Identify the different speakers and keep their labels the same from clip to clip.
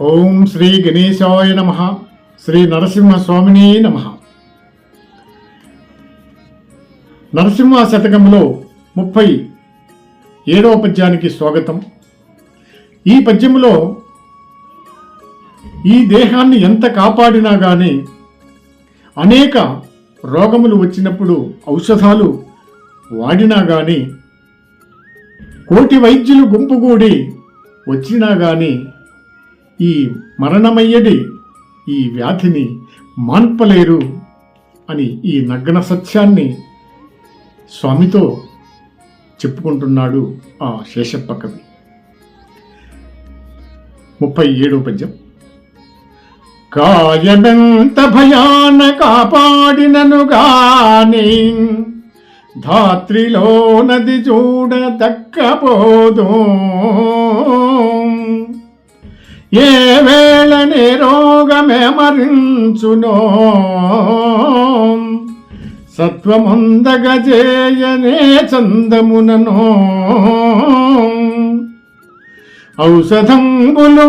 Speaker 1: ఓం శ్రీ గణేశాయ నమః. శ్రీ నరసింహస్వామినే నమః. నరసింహ శతకంలో 37వ పద్యానికి స్వాగతం. ఈ పద్యంలో ఈ దేహాన్ని ఎంత కాపాడినా కానీ అనేక రోగములు వచ్చినప్పుడు ఔషధాలు వాడినా కానీ కోటి వైద్యులు గుంపుగూడి వచ్చినా కానీ ఈ మరణమయ్యడి ఈ వ్యాధిని మాన్పలేరు అని ఈ నగ్న సత్యాన్ని స్వామితో చెప్పుకుంటున్నాడు ఆ శేషప్ప కవి. 37వ పద్యం. కాయమెంత భయాన కాపాడినను గాని ధాత్రిలో నది చూడ దక్కపోదు. ఏ వేళనే రోగమెమరించునో సత్వముందగజేయనే చందముననో. ఔషధంబులు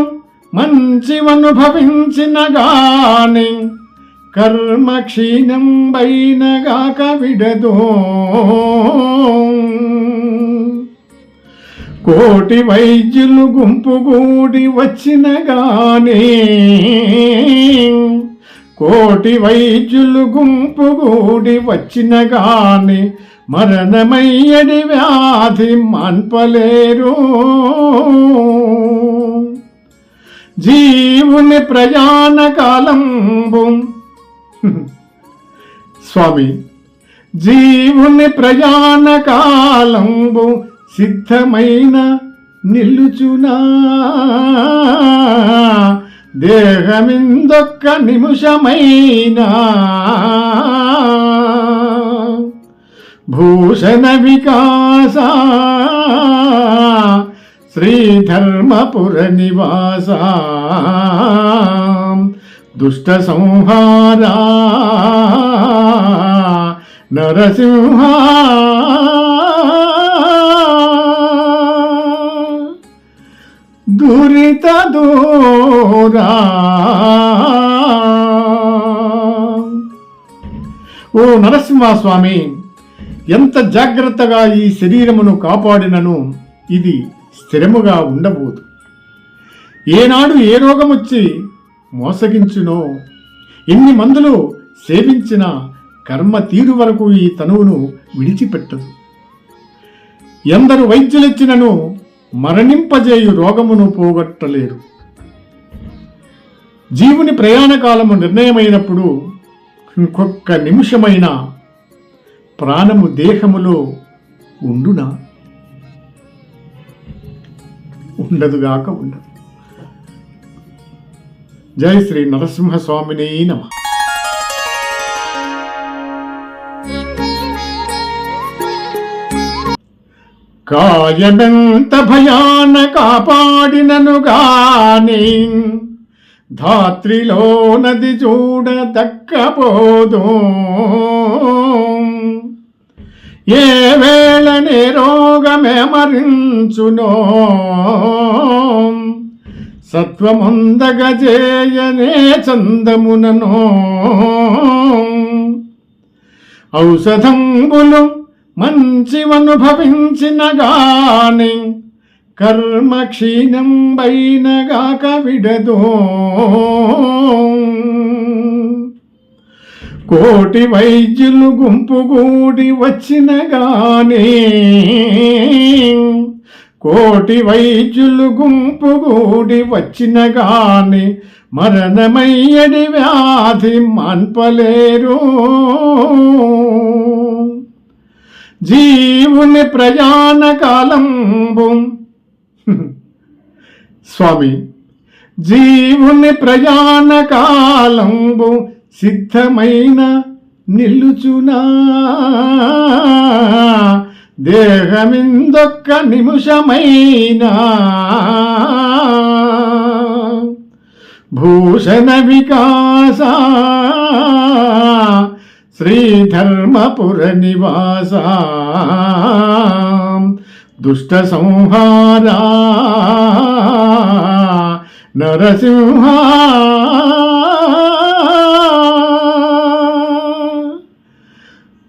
Speaker 1: మంచివనుభవించిన గాని కర్మ క్షీణం బైనగాక విడదో. కోటి వైద్యులు గుంపుగూడి వచ్చిన గాని కోటి వైద్యులు గుంపుగూడి వచ్చిన గాని మరణమయ్యడి వ్యాధి మాన్పలేరు. జీవుని ప్రయాణ కాలంబు స్వామి జీవుని ప్రయాణ కాలంబు సిద్ధమైన నిల్లుచునా. దేహమిందొక్క నిమిషమైనా భూషణ వికాస శ్రీధర్మపుర నివాస దుష్ట సంహార నరసింహ. దురిత దూరా. ఓ నరసింహస్వామి, ఎంత జాగ్రత్తగా ఈ శరీరమును కాపాడినను ఇది స్థిరముగా ఉండబోదు. ఏనాడు ఏ రోగమొచ్చి మోసగించునో, ఎన్ని మందులు సేవించిన కర్మ తీరు వరకు ఈ తనువును విడిచిపెట్టదు. ఎందరు వైద్యులెచ్చినను మరణింపజేయు రోగమును పోగొట్టలేరు. జీవుని ప్రయాణకాలము నిర్ణయమైనప్పుడు ఇంకొక్క నిమిషమైన ప్రాణము దేహములో ఉండునా? ఉండదుగాక ఉండదు. జై శ్రీ నరసింహస్వామినే నమః. కాయమెంత భయాన కాపాడినను గాని ధాత్రిలో నది చూడ దక్కపోదు. ఏ వేళనే రోగమెమరించునో సత్వముందగజేయనే చందముననో. ఔషధంబులు మంచివనుభవించిన గాని కర్మ క్షీణం బైనగాక విడదో. కోటి వైద్యులు గుంపుగూడి వచ్చిన గాని కోటి వైద్యులు గుంపుగూడి వచ్చిన గాని మరణమయ్యడి వ్యాధి మాన్పలేరు. జీవుని ప్రయాణ కాలంబు స్వామి జీవుని ప్రయాణ కాలంబు సిద్ధమైన నిల్లుచునా. దేహమిందొక్క నిమిషమైనా భూషణ వికాస శ్రీధర్మపుర నివాస దుష్ట సంహార నరసింహ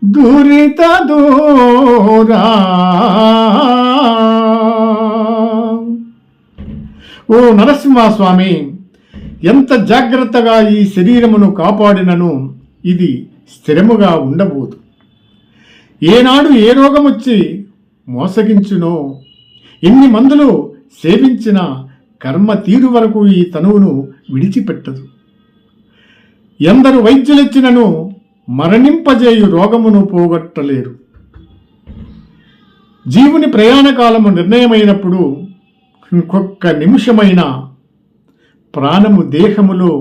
Speaker 1: దురిత దూరా. ఓ నరసింహస్వామి, ఎంత జాగ్రత్తగా ఈ శరీరమును కాపాడినను ఇది స్థిరముగా ఉండబోదు. ఏనాడు ఏ రోగమొచ్చి మోసగించునో, ఎన్ని మందులు సేవించిన కర్మ తీరు వరకు ఈ తనువును విడిచిపెట్టదు. ఎందరు వైద్యులెచ్చినను మరణింపజేయు రోగమును పోగొట్టలేరు. జీవుని ప్రయాణకాలము నిర్ణయమైనప్పుడు ఇంకొక్క నిమిషమైన ప్రాణము దేహములో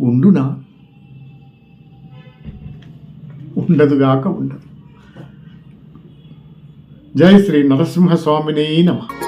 Speaker 1: ఉండునా? ఉండదుగాక ఉండదు. జై శ్రీ నరసింహస్వామినే నమః.